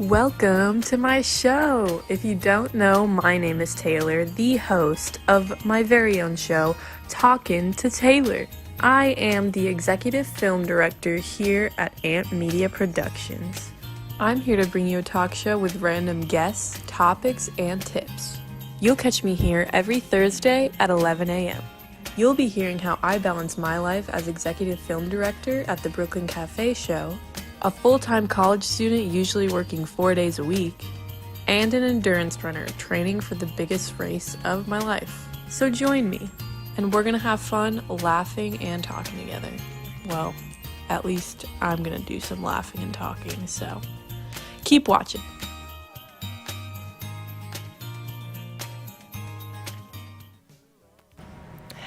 Welcome to my show! If you don't know, my name is Taylor, the host of my very own show, Talkin to Taylor. I am the executive film director here at Ant Media Productions. I'm here to bring you a talk show with random guests, topics, and tips. You'll catch me here every Thursday at 11 a.m. You'll be hearing how I balance my life as executive film director at the Brooklyn Cafe show, a full-time college student usually working 4 days a week, and an endurance runner training for the biggest race of my life. So join me, and we're gonna have fun laughing and talking together. Well, at least I'm gonna do some laughing and talking, so keep watching.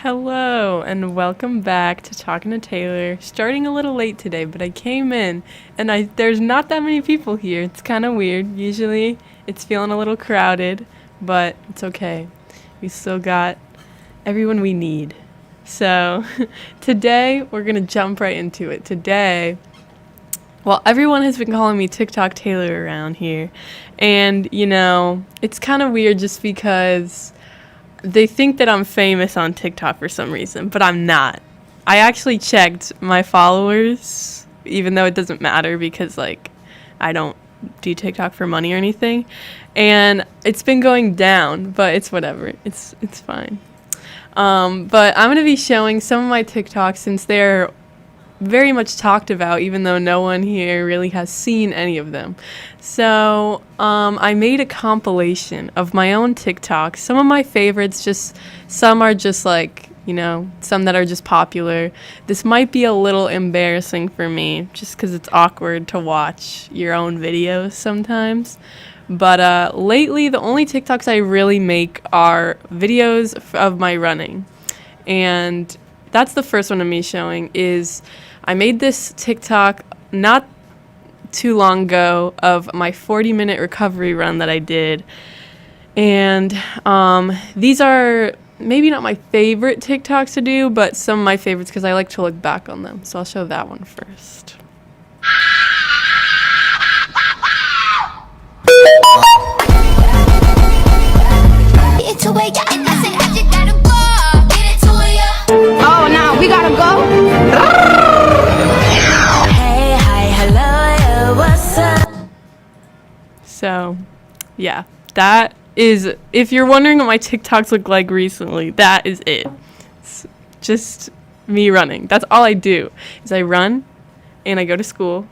Hello, and welcome back to Talking to Taylor. Starting a little late today, but I came in, and there's not that many people here. It's kind of weird. Usually, it's feeling a little crowded, but it's okay. We still got everyone we need. So, today, we're going to jump right into it. Today, well, everyone has been calling me TikTok Taylor around here, and, it's kind of weird just because they think that I'm famous on TikTok for some reason, but I'm not. I actually checked my followers, even though it doesn't matter because, I don't do TikTok for money or anything. And it's been going down, but it's whatever. It's fine. But I'm going to be showing some of my TikToks since they're very much talked about, even though no one here really has seen any of them. So I made a compilation of my own TikToks. Some of my favorites, some are just some that are just popular. This might be a little embarrassing for me just because it's awkward to watch your own videos sometimes. But lately, the only TikToks I really make are videos of my running. And that's the first one of me showing is I made this TikTok not too long ago of my 40-minute recovery run that I did. And these are maybe not my favorite TikToks to do, but some of my favorites because I like to look back on them. So I'll show that one first. Oh, now we gotta go. Hey, hi, hello, what's up? So, yeah, that is, if you're wondering what my TikToks look like recently, that is it. It's just me running. That's all I do, is I run, and I go to school,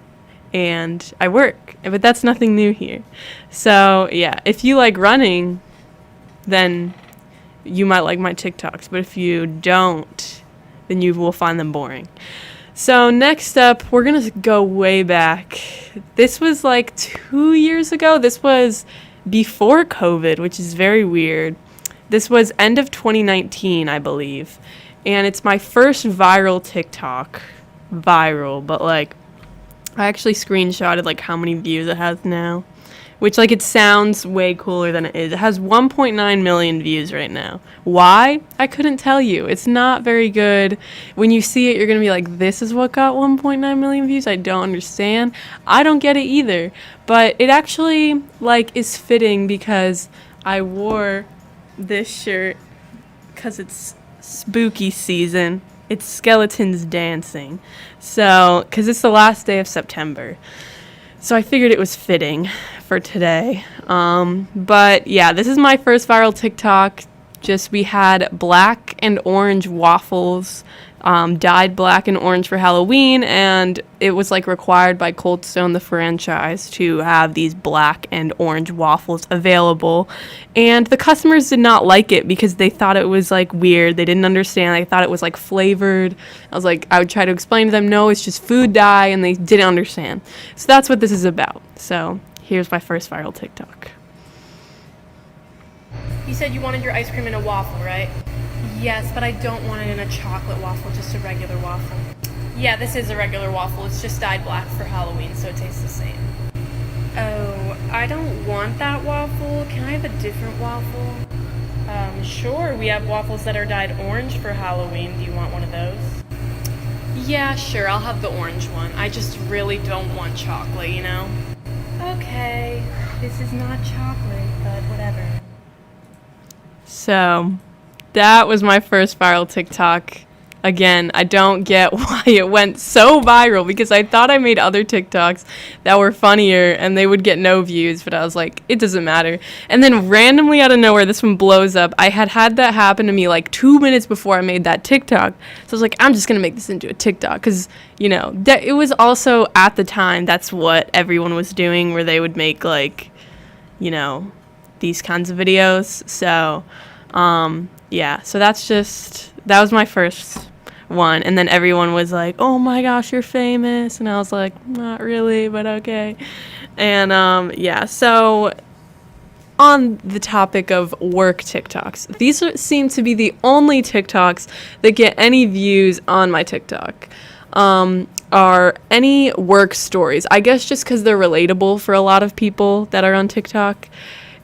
and I work. But that's nothing new here. So, yeah, if you like running, then you might like my TikToks. But if you don't, then you will find them boring. So next up, we're going to go way back. This was 2 years ago. This was before COVID, which is very weird. This was end of 2019, I believe. And it's my first viral TikTok. Viral, but I actually screenshotted how many views it has now. Which, it sounds way cooler than it is. It has 1.9 million views right now. Why? I couldn't tell you. It's not very good. When you see it, you're going to be like, this is what got 1.9 million views? I don't understand. I don't get it either. But it actually, is fitting because I wore this shirt because it's spooky season. It's skeletons dancing. So, because it's the last day of September. So I figured it was fitting for today. But yeah, this is my first viral TikTok. We had black and orange waffles, dyed black and orange for Halloween, and it was required by Cold Stone, the franchise, to have these black and orange waffles available. And the customers did not like it because they thought it was weird. They didn't understand. They thought it was flavored. I would try to explain to them, no, it's just food dye, and they didn't understand. So that's what this is about. So here's my first viral TikTok. You said you wanted your ice cream in a waffle, right? Yes, but I don't want it in a chocolate waffle, just a regular waffle. Yeah, this is a regular waffle. It's just dyed black for Halloween, so it tastes the same. Oh, I don't want that waffle. Can I have a different waffle? Sure. We have waffles that are dyed orange for Halloween. Do you want one of those? Yeah, sure. I'll have the orange one. I just really don't want chocolate, Okay, this is not chocolate, but whatever. So, that was my first viral TikTok. Again, I don't get why it went so viral because I thought I made other TikToks that were funnier and they would get no views, but I was like, it doesn't matter. And then randomly out of nowhere, this one blows up. I had that happen to me like 2 minutes before I made that TikTok. So I was like, I'm just going to make this into a TikTok because, you know, it was also at the time, that's what everyone was doing where they would make like, you know, these kinds of videos. So, yeah, so that was my first one, and then everyone was like, oh my gosh, you're famous, and I was like, not really, but okay. And yeah, so on the topic of work TikToks, these seem to be the only TikToks that get any views on my TikTok. Are any work stories, I guess just because they're relatable for a lot of people that are on TikTok.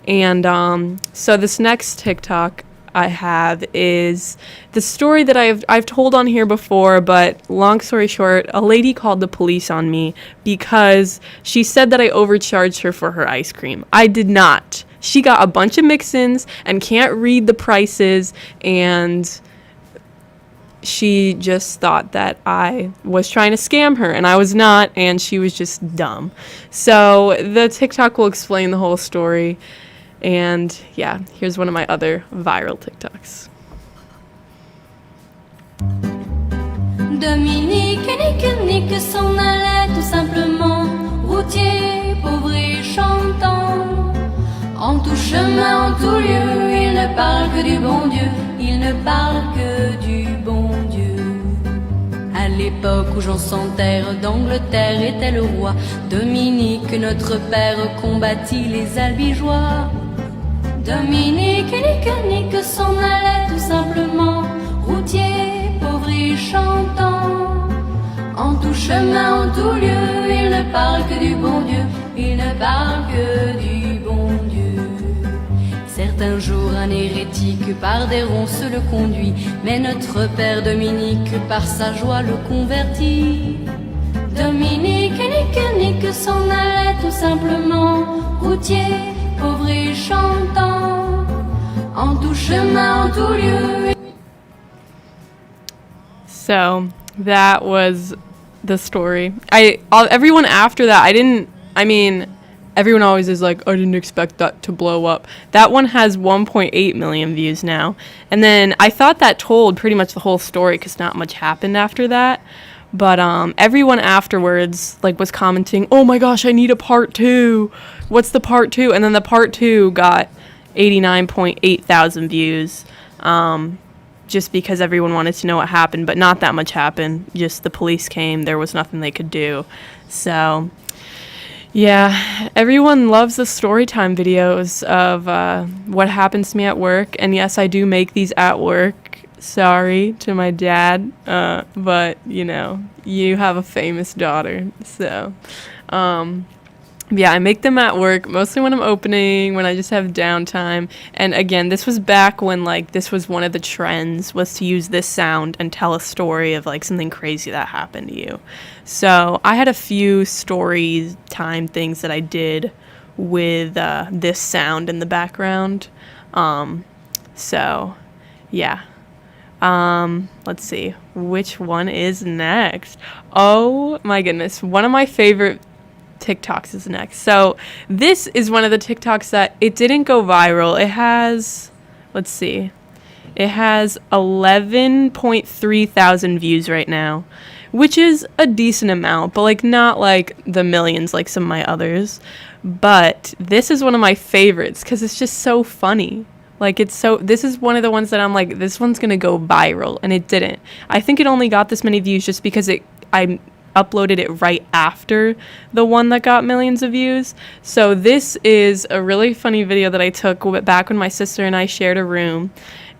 And so this next TikTok I have is the story that I've told on here before, but long story short, a lady called the police on me because she said that I overcharged her for her ice cream. I did not. She got a bunch of mix-ins and can't read the prices, and she just thought that I was trying to scam her, and I was not, and she was just dumb. So the TikTok will explain the whole story. And yeah, here's one of my other viral TikToks. Dominique nique s'en allait tout simplement, routier, pauvre et chantant. En tout chemin, en tout lieu, il ne parle que du bon Dieu, il ne parle que du bon Dieu. À l'époque où Jean sans terre d'Angleterre était le roi, Dominique, notre père, combattit les albigeois. Dominique nique s'en allait tout simplement, routier, pauvre et chantant. En tout chemin, en tout lieu, il ne parle que du bon Dieu, il ne parle que du bon Dieu. Certains jours, un hérétique par des ronces le conduit, mais notre père Dominique par sa joie le convertit. Dominique nique s'en allait tout simplement, routier, pauvre et chantant, en tout chemin, en tout lieu. So that was the story. Everyone after that, everyone always is like, I didn't expect that to blow up. That one has 1.8 million views now. And then I thought that told pretty much the whole story because not much happened after that. But everyone afterwards was commenting, oh my gosh, I need a part 2. What's the part 2? And then the part 2 got 89.8 thousand views, just because everyone wanted to know what happened, but not that much happened. Just the police came, there was nothing they could do. So yeah, everyone loves the story time videos of what happens to me at work. And yes, I do make these at work. Sorry to my dad, but you have a famous daughter, so yeah, I make them at work mostly when I'm opening, when I just have downtime. And again, this was back when this was one of the trends, was to use this sound and tell a story of something crazy that happened to you. So I had a few story time things that I did with this sound in the background. So yeah. Let's see, which one is next? Oh my goodness, one of my favorite TikToks is next. So this is one of the TikToks that it didn't go viral. It has, let's see, it has 11.3 thousand views right now, which is a decent amount, but not the millions like some of my others. But this is one of my favorites because it's just so funny. This is one of the ones that I'm this one's going to go viral, and it didn't. I think it only got this many views just because I uploaded it right after the one that got millions of views. So this is a really funny video that I took back when my sister and I shared a room,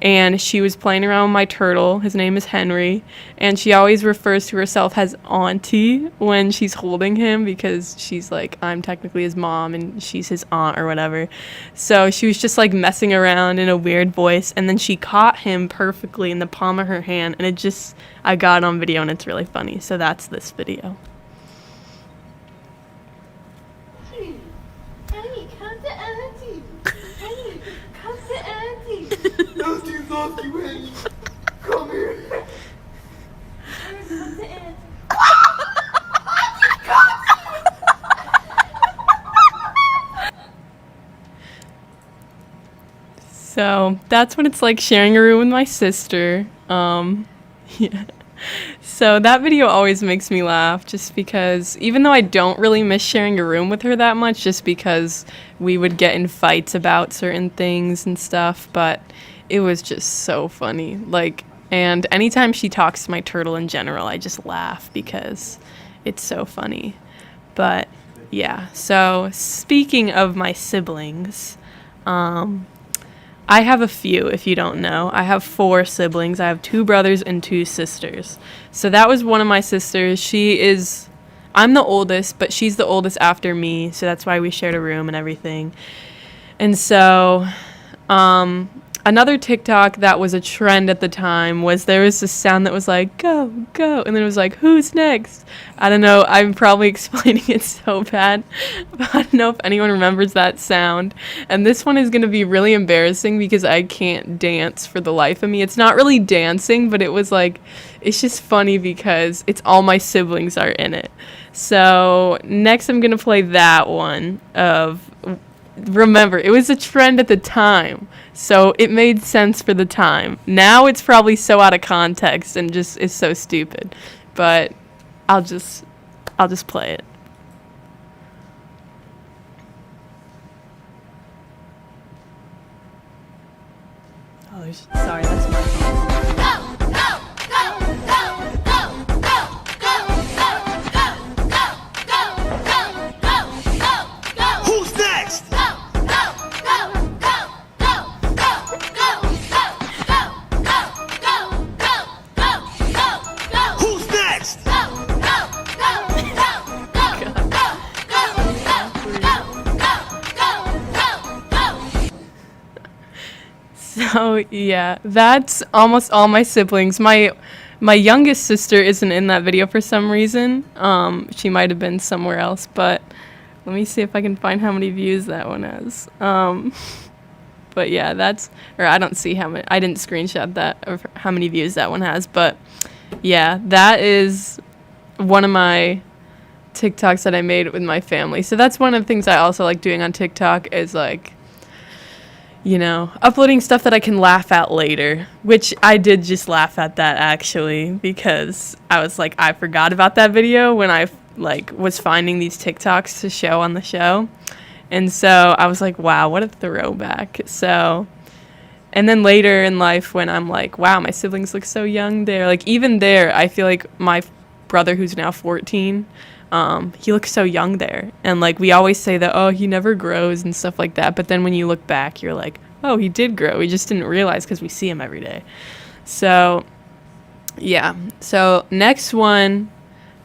and she was playing around with my turtle. His name is Henry, and she always refers to herself as auntie when she's holding him because she's I'm technically his mom and she's his aunt or whatever. So she was just messing around in a weird voice, and then she caught him perfectly in the palm of her hand, and I got it on video, and it's really funny. So that's this video. love you, Annie. Come here. So that's what it's like sharing a room with my sister. Yeah. So that video always makes me laugh just because even though I don't really miss sharing a room with her that much just because we would get in fights about certain things and stuff, but it was just so funny. Like, and anytime she talks to my turtle in general, I just laugh because it's so funny. But yeah, so speaking of my siblings, I have a few, if you don't know. I have 4 siblings. I have 2 brothers and 2 sisters. So that was one of my sisters. I'm the oldest, but she's the oldest after me, so that's why we shared a room and everything. And so, another TikTok that was a trend at the time was there was this sound that was like, go, go, and then it was like, who's next? I don't know, I'm probably explaining it so bad, but I don't know if anyone remembers that sound. And this one is going to be really embarrassing because I can't dance for the life of me. It's not really dancing, but it was like, it's just funny because it's all my siblings are in it. So next I'm going to play that one of... Remember, it was a trend at the time, so it made sense for the time. Now it's probably so out of context and just is so stupid, but I'll just play it. Oh, sorry, that's my phone. Who's next? Who's next? So yeah, that's almost all my siblings. My youngest sister isn't in that video for some reason. She might have been somewhere else, but let me see if I can find how many views that one has. But yeah, I don't see how many. I didn't screenshot that of how many views that one has, but yeah, that is one of my TikToks that I made with my family. So that's one of the things I also like doing on TikTok is like, you know, uploading stuff that I can laugh at later, which I did just laugh at that actually because I was like, I forgot about that video when I like was finding these TikToks to show on the show. And so I was like, wow, what a throwback. So, and then later in life when I'm like, wow, my siblings look so young there. Like even there, I feel like my brother who's now 14, he looks so young there. And like we always say that, oh, he never grows and stuff like that. But then when you look back, you're like, oh, he did grow. We just didn't realize because we see him every day. So yeah. So next one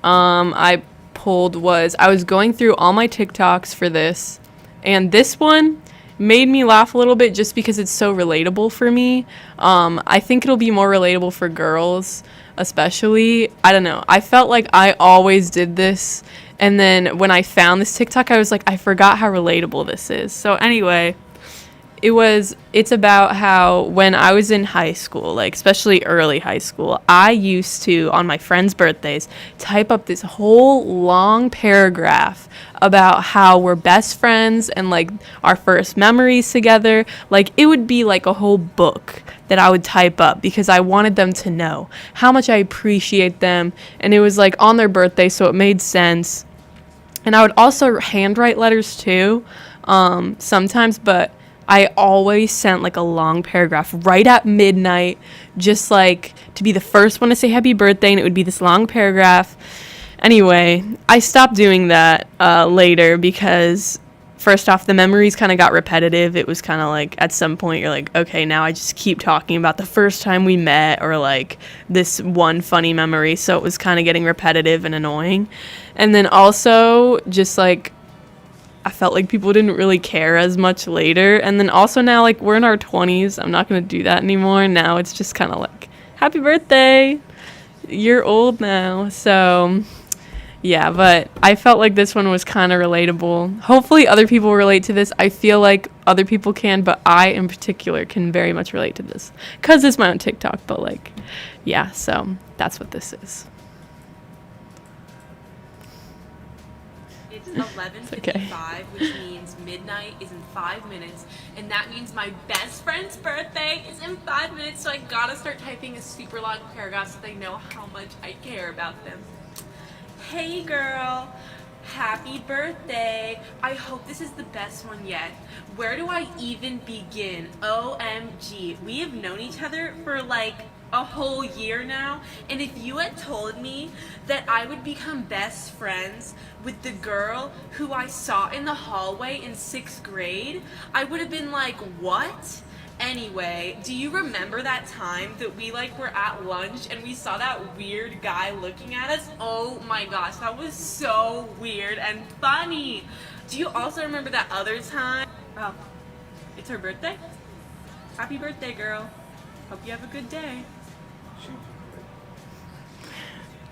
I pulled was I was going through all my TikToks for this. And this one made me laugh a little bit just because it's so relatable for me. I think it'll be more relatable for girls, especially. I don't know. I felt like I always did this. And then when I found this TikTok, I was like, I forgot how relatable this is. So anyway, it's about how when I was in high school, like especially early high school, I used to, on my friends' birthdays, type up this whole long paragraph about how we're best friends and like our first memories together. Like it would be like a whole book that I would type up because I wanted them to know how much I appreciate them. And it was like on their birthday, so it made sense. And I would also handwrite letters too, sometimes, but I always sent like a long paragraph right at midnight, just like to be the first one to say happy birthday, and it would be this long paragraph. Anyway, I stopped doing that later because first off, the memories kind of got repetitive. It was kind of like at some point you're like, okay, now I just keep talking about the first time we met or like this one funny memory. So it was kind of getting repetitive and annoying. And then also just like I felt like people didn't really care as much later. And then also now, like, we're in our 20s. I'm not going to do that anymore. Now it's just kind of like, happy birthday. You're old now. So, yeah, but I felt like this one was kind of relatable. Hopefully other people relate to this. I feel like other people can, but I in particular can very much relate to this because it's my own TikTok. But like, yeah, so that's what this is. It's 11:55, which means midnight is in 5 minutes, and that means my best friend's birthday is in 5 minutes, so I gotta start typing a super long paragraph so they know how much I care about them. Hey girl, happy birthday. I hope this is the best one yet. Where do I even begin? OMG, we have known each other for like a whole year now, and if you had told me that I would become best friends with the girl who I saw in the hallway in 6th grade, I would have been like, what? Anyway, do you remember that time that we like were at lunch and we saw that weird guy looking at us? Oh my gosh, that was so weird and funny. Do you also remember that other time? Oh, it's her birthday? Happy birthday, girl. Hope you have a good day.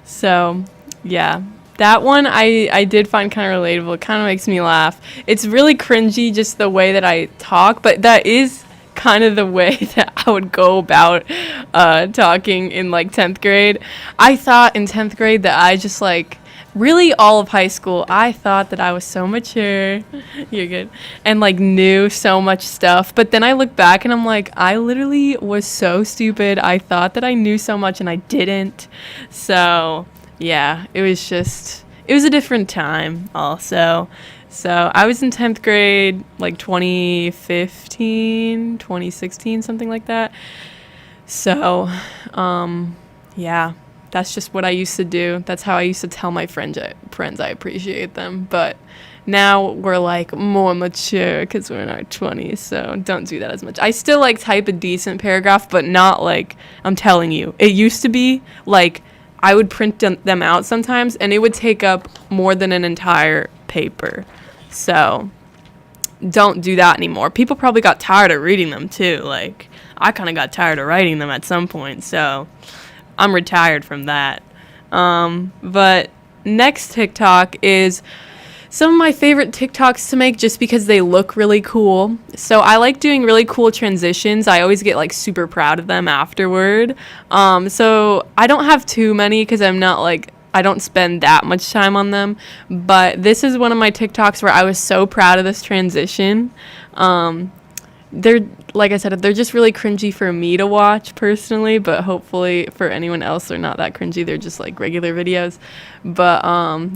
So, yeah. That one I did find kind of relatable. It kind of makes me laugh. It's really cringy just the way that I talk, but that is kind of the way that I would go about talking in like 10th grade. I thought in 10th grade that I just like really all of high school, I thought that I was so mature. You're good. And like knew so much stuff. But then I look back and I'm like, I literally was so stupid. I thought that I knew so much and I didn't. So yeah, it was a different time also. So I was in 10th grade, like 2015, 2016, something like that. So, yeah, that's just what I used to do. That's how I used to tell my friends I appreciate them. But now we're like more mature because we're in our 20s, so don't do that as much. I still like type a decent paragraph, but not like, I'm telling you. It used to be like I would print them out sometimes and it would take up more than an entire paper. So don't do that anymore. People probably got tired of reading them too. Like I kind of got tired of writing them at some point. So I'm retired from that. But next TikTok is some of my favorite TikToks to make just because they look really cool. So I like doing really cool transitions. I always get like super proud of them afterward. So I don't have too many because I'm not like, I don't spend that much time on them, but this is one of my TikToks where I was so proud of this transition. They're, like I said, they're just really cringy for me to watch personally, but hopefully for anyone else, they're not that cringy. They're just like regular videos. But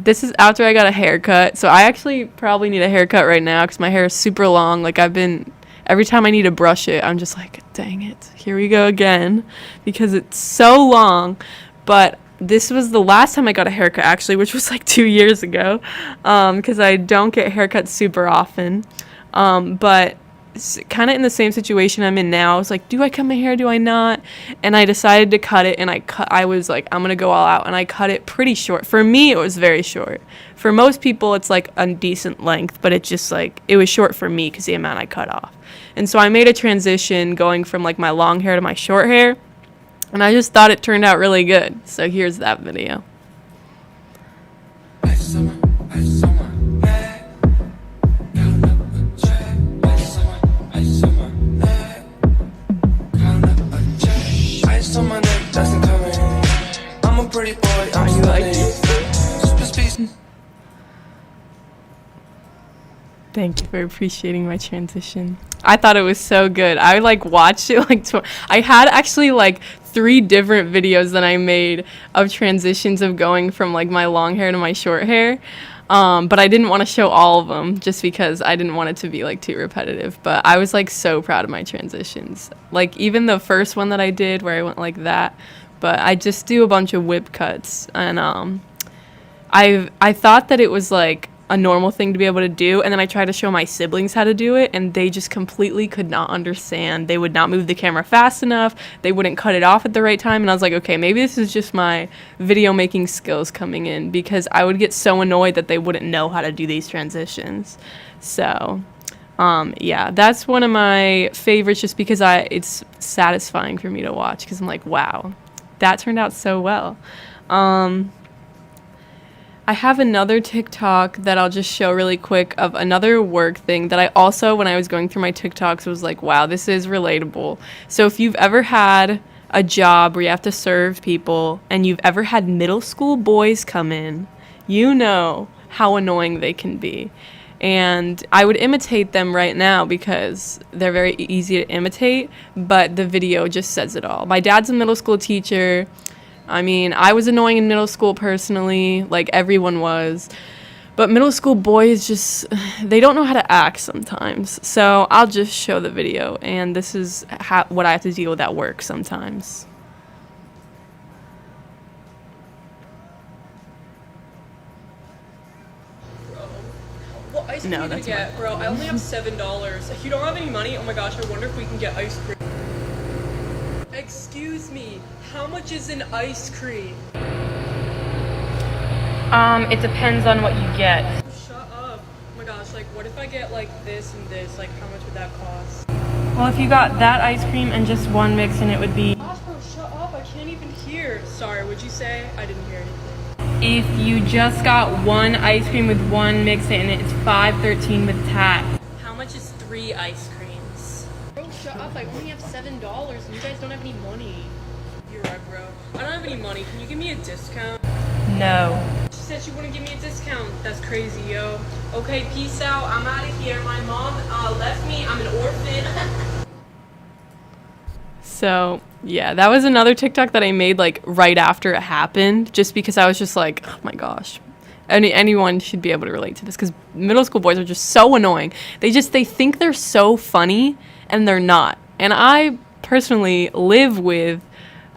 this is after I got a haircut. So I actually probably need a haircut right now because my hair is super long. Like every time I need to brush it, I'm just like, dang it, here we go again because it's so long. But this was the last time I got a haircut, actually, which was like 2 years ago, because I don't get haircuts super often. But kind of in the same situation I'm in now. I was like, do I cut my hair? Do I not? And I decided to cut it, and I was like, I'm going to go all out, and I cut it pretty short. For me, it was very short. For most people, it's like a decent length, but it's just like, it was short for me because the amount I cut off. And so I made a transition going from like my long hair to my short hair. And I just thought it turned out really good. So here's that video. Thank you for appreciating my transition. I thought it was so good. I like watched it like I had actually like 3 different videos that I made of transitions of going from like my long hair to my short hair. But I didn't want to show all of them just because I didn't want it to be like too repetitive. But I was like so proud of my transitions. Like even the first one that I did where I went like that, but I just do a bunch of whip cuts, and I thought that it was like a normal thing to be able to do, and then I tried to show my siblings how to do it, and they just completely could not understand. They would not move the camera fast enough, they wouldn't cut it off at the right time, and I was like, okay, maybe this is just my video making skills coming in, because I would get so annoyed that they wouldn't know how to do these transitions. So yeah, that's one of my favorites just because it's satisfying for me to watch, because I'm like, wow, that turned out so well. I have another TikTok that I'll just show really quick of another work thing that I also, when I was going through my TikToks, was like, wow, this is relatable. So if you've ever had a job where you have to serve people and you've ever had middle school boys come in, you know how annoying they can be. And I would imitate them right now because they're very easy to imitate, but the video just says it all. My dad's a middle school teacher. I mean, I was annoying in middle school personally, like everyone was. But middle school boys just, they don't know how to act sometimes. So I'll just show the video, and this is what I have to deal with at work sometimes. What ice cream are you gonna get, bro? I only have $7. If you don't have any money, oh my gosh, I wonder if we can get ice cream. Excuse me, how much is an ice cream? It depends on what you get. Shut up. Oh my gosh, like what if I get like this and this? Like how much would that cost? Well, if you got that ice cream and just one mix, and it would be... Gosh, bro, shut up. I can't even hear. Sorry, what'd you say? I didn't hear anything. If you just got one ice cream with one mix and it's $5.13 with tax. How much is 3 ice creams? Bro, shut up. I only have $7 and you guys don't have any money. You're right, bro. I don't have any money. Can you give me a discount? No. She said she wouldn't give me a discount. That's crazy, yo. Okay, peace out. I'm out of here. My mom left me. I'm an orphan. So, yeah, that was another TikTok that I made, like, right after it happened, just because I was just like, oh my gosh. Anyone should be able to relate to this, because middle school boys are just so annoying. They think they're so funny, and they're not. And I personally live with,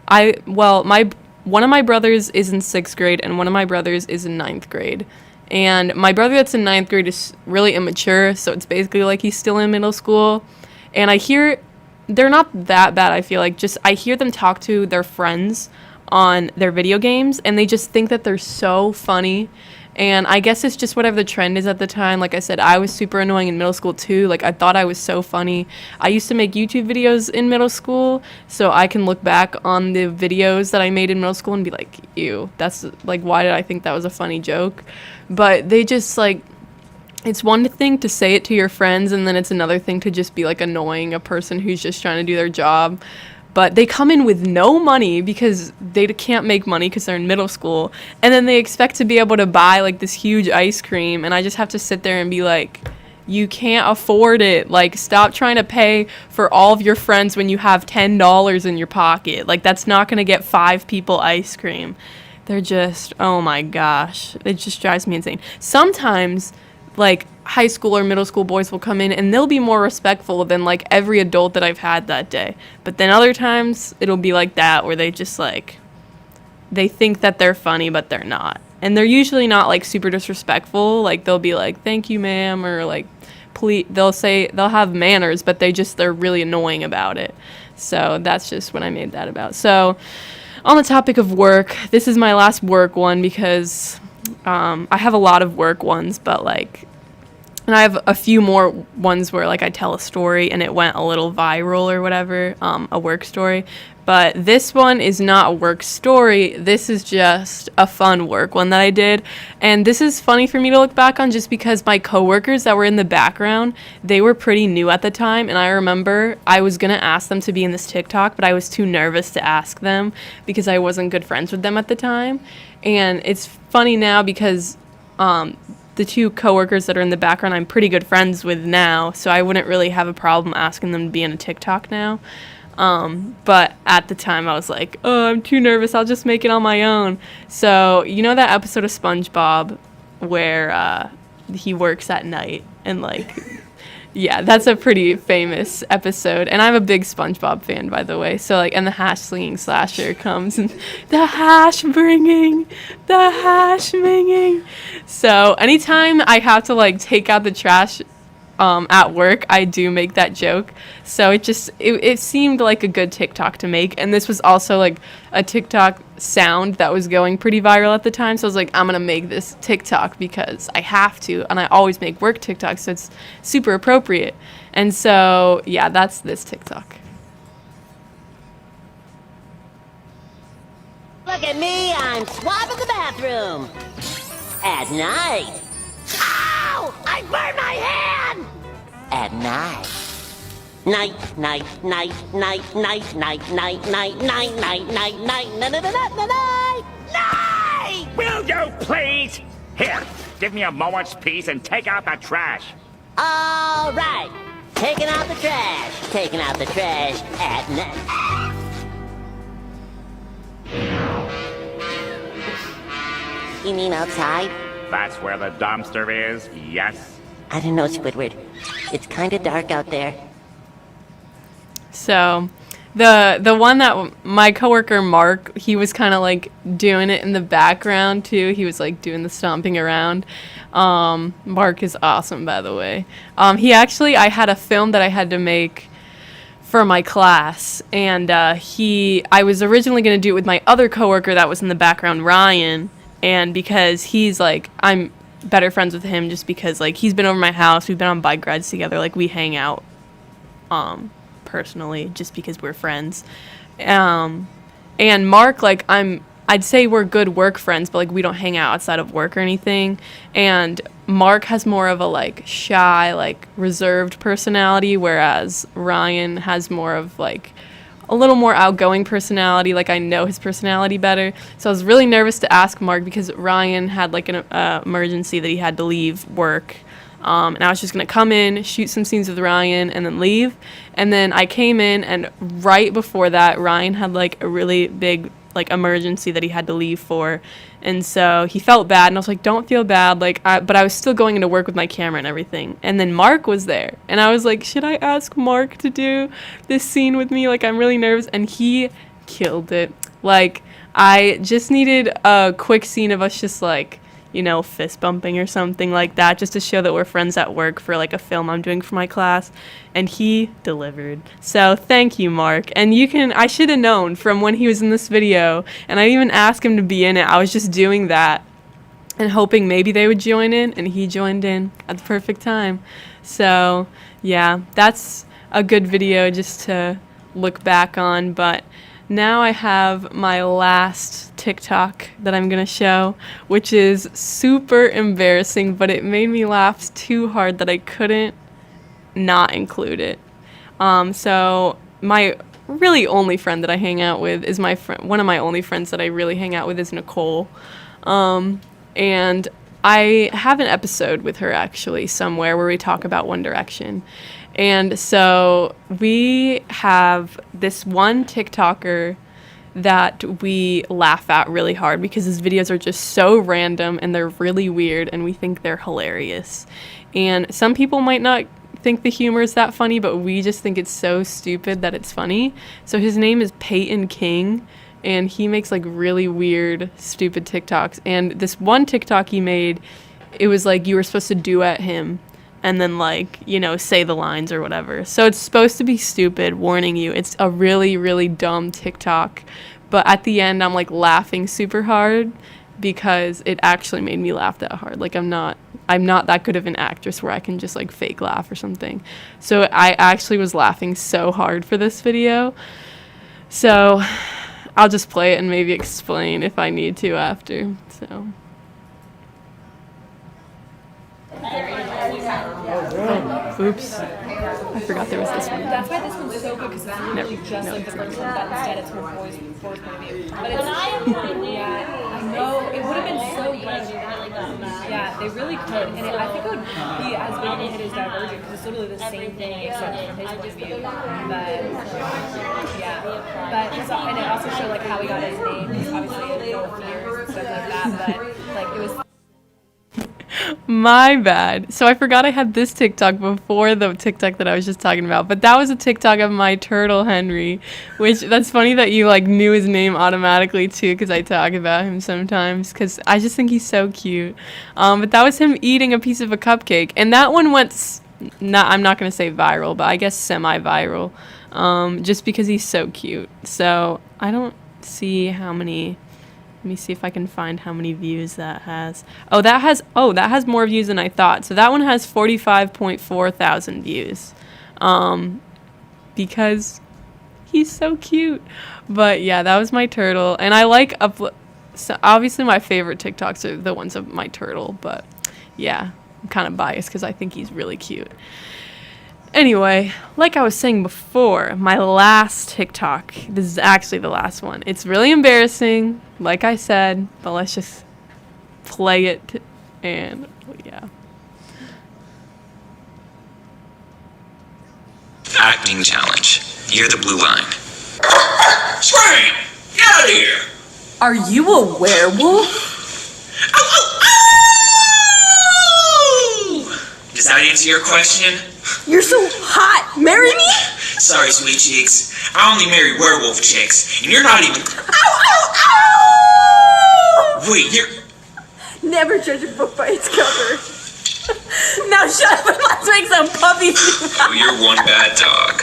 one of my brothers is in 6th grade, and one of my brothers is in 9th grade. And my brother that's in 9th grade is really immature, so it's basically like he's still in middle school. And I hear... they're not that bad, I feel like. Just I hear them talk to their friends on their video games, and they just think that they're so funny. And I guess it's just whatever the trend is at the time. Like I said, I was super annoying in middle school too. Like, I thought I was so funny. I used to make YouTube videos in middle school, so I can look back on the videos that I made in middle school and be like, ew, that's like, why did I think that was a funny joke? But they just like... it's one thing to say it to your friends, and then it's another thing to just be like annoying a person who's just trying to do their job. But they come in with no money because they can't make money because they're in middle school, and then they expect to be able to buy like this huge ice cream, and I just have to sit there and be like, you can't afford it. Like, stop trying to pay for all of your friends when you have $10 in your pocket. Like, that's not going to get 5 people ice cream. They're just, oh my gosh, it just drives me insane. Sometimes like high school or middle school boys will come in and they'll be more respectful than like every adult that I've had that day. But then other times it'll be like that, where they just like, they think that they're funny, but they're not. And they're usually not like super disrespectful. Like, they'll be like, thank you, ma'am, or like, please. They'll have manners, but they're really annoying about it. So that's just what I made that about. So on the topic of work, this is my last work one because I have a lot of work ones, but like, and I have a few more ones where like I tell a story and it went a little viral or whatever, a work story. But this one is not a work story. This is just a fun work one that I did. And this is funny for me to look back on just because my coworkers that were in the background, they were pretty new at the time. And I remember I was going to ask them to be in this TikTok, but I was too nervous to ask them because I wasn't good friends with them at the time. And it's funny now because the 2 coworkers that are in the background I'm pretty good friends with now. So I wouldn't really have a problem asking them to be in a TikTok now. But at the time I was like, oh, I'm too nervous, I'll just make it on my own. So, you know that episode of SpongeBob where he works at night and like, yeah, that's a pretty famous episode. And I'm a big SpongeBob fan, by the way. So like, and the hash slinging slasher comes and the hash bringing. So anytime I have to like take out the trash at work, I do make that joke. So it seemed like a good TikTok to make. And this was also like a TikTok sound that was going pretty viral at the time. So I was like, I'm going to make this TikTok because I have to. And I always make work TikToks, so it's super appropriate. And so, yeah, that's this TikTok. Look at me, I'm swabbing the bathroom. At night. Ow! I burned my hand! At night. Night, night, night, night, night, night, night, night, night, night, night, night, night, night. Will you please? Here, give me a moment's peace and take out the trash. All right. Taking out the trash. Taking out the trash at night. You mean outside? That's where the dumpster is, yes. I don't know, Squidward. It's kind of dark out there. So, the one that my coworker Mark, he was kind of like doing it in the background too. He was like doing the stomping around. Mark is awesome, by the way. I had a film that I had to make for my class, and I was originally going to do it with my other coworker that was in the background, Ryan, and because he's like, I'm better friends with him just because like he's been over my house, we've been on bike rides together, like we hang out personally just because we're friends. And Mark, like I'd say we're good work friends, but like we don't hang out outside of work or anything. And Mark has more of a like shy, like reserved personality, whereas Ryan has more of like a little more outgoing personality. Like I know his personality better. So I was really nervous to ask Mark because Ryan had like an emergency that he had to leave work. And I was just going to come in, shoot some scenes with Ryan, and then leave. And then I came in, and right before that, Ryan had like a really big like emergency that he had to leave for. And so he felt bad, and I was like, don't feel bad. But I was still going into work with my camera and everything. And then Mark was there, and I was like, should I ask Mark to do this scene with me? Like, I'm really nervous. And he killed it. Like, I just needed a quick scene of us just like, you know, fist bumping or something like that, just to show that we're friends at work for like a film I'm doing for my class. And he delivered. So thank you, Mark. And I should have known from when he was in this video, and I didn't even ask him to be in it. I was just doing that and hoping maybe they would join in, and he joined in at the perfect time. So yeah, that's a good video just to look back on. But now I have my last TikTok that I'm going to show, which is super embarrassing, but it made me laugh too hard that I couldn't not include it. So my really only friend that I hang out with is one of my only friends that I really hang out with is Nicole. And I have an episode with her actually somewhere where we talk about One Direction. And so we have this one TikToker that we laugh at really hard because his videos are just so random and they're really weird and we think they're hilarious. And some people might not think the humor is that funny, but we just think it's so stupid that it's funny. So his name is Peyton King, and he makes like really weird, stupid TikToks. And this one TikTok he made, it was like you were supposed to duet him and then like, you know, say the lines or whatever. So it's supposed to be stupid, warning you. It's a really, really dumb TikTok. But at the end, I'm like laughing super hard because it actually made me laugh that hard. Like I'm not that good of an actress where I can just like fake laugh or something. So I actually was laughing so hard for this video. So I'll just play it and maybe explain if I need to after. So. Oops. I forgot there was this one. That's why this one's so good, because it's literally just like the first one, but instead it's from Boy's point of view. But it's, yeah, I know, it would have been so good. Yeah, they really could. And I think it would be as big of a hit as Divergent, because it's literally the same thing except from his point of view. But, yeah. And it also showed like how he got his name, because obviously no fears and stuff like that, but like it was. My bad. So I forgot I had this TikTok before the TikTok that I was just talking about, but that was a TikTok of my turtle Henry, which that's funny that you like knew his name automatically too, because I talk about him sometimes because I just think he's so cute. But that was him eating a piece of a cupcake, and that one went I'm not gonna say viral, but I guess semi-viral, just because he's so cute. So I don't see how many. Let me see if I can find how many views that has. That has more views than I thought. So that one has 45.4 thousand views. Because he's so cute. But yeah, that was my turtle. And I like So obviously my favorite TikToks are the ones of my turtle, but yeah, I'm kind of biased because I think he's really cute. Anyway, like I was saying before, my last TikTok, this is actually the last one. It's really embarrassing, like I said, but let's just play it and yeah. Acting challenge. Near the blue line. Scram! Get out of here! Are you a werewolf? Does that answer your question? You're so hot! Marry me? Sorry, sweet cheeks. I only marry werewolf chicks, and you're not even. Wait, you're. Never judge a book by its cover. Now shut up and let's make some puppies. Oh, you're one bad dog.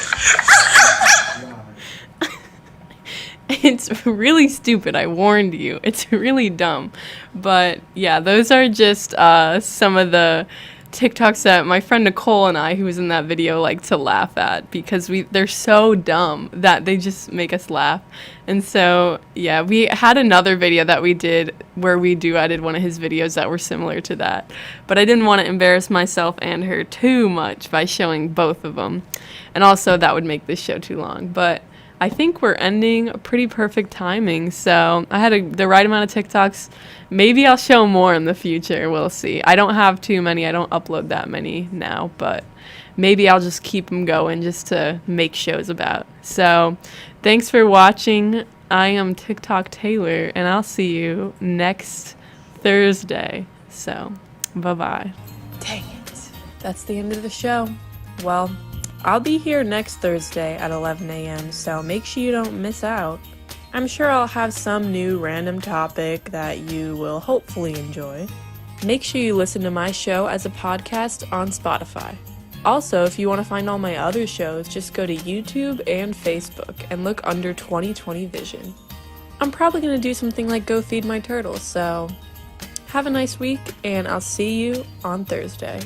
It's really stupid, I warned you. It's really dumb. But yeah, those are just some of the TikToks that my friend Nicole and I, who was in that video, like to laugh at because they're so dumb that they just make us laugh. And so yeah, we had another video that we did where we duetted one of his videos that were similar to that, but I didn't want to embarrass myself and her too much by showing both of them, and also that would make this show too long. But I think we're ending pretty perfect timing, so I had the right amount of TikToks. Maybe I'll show more in the future, we'll see. I don't have too many, I don't upload that many now, but maybe I'll just keep them going just to make shows about. So thanks for watching. I am TikTok Taylor, and I'll see you next Thursday. So bye-bye. Dang it, that's the end of the show. Well, I'll be here next Thursday at 11 a.m., so make sure you don't miss out. I'm sure I'll have some new random topic that you will hopefully enjoy. Make sure you listen to my show as a podcast on Spotify. Also, if you want to find all my other shows, just go to YouTube and Facebook and look under 2020 Vision. I'm probably going to do something like go feed my turtles, so have a nice week, and I'll see you on Thursday.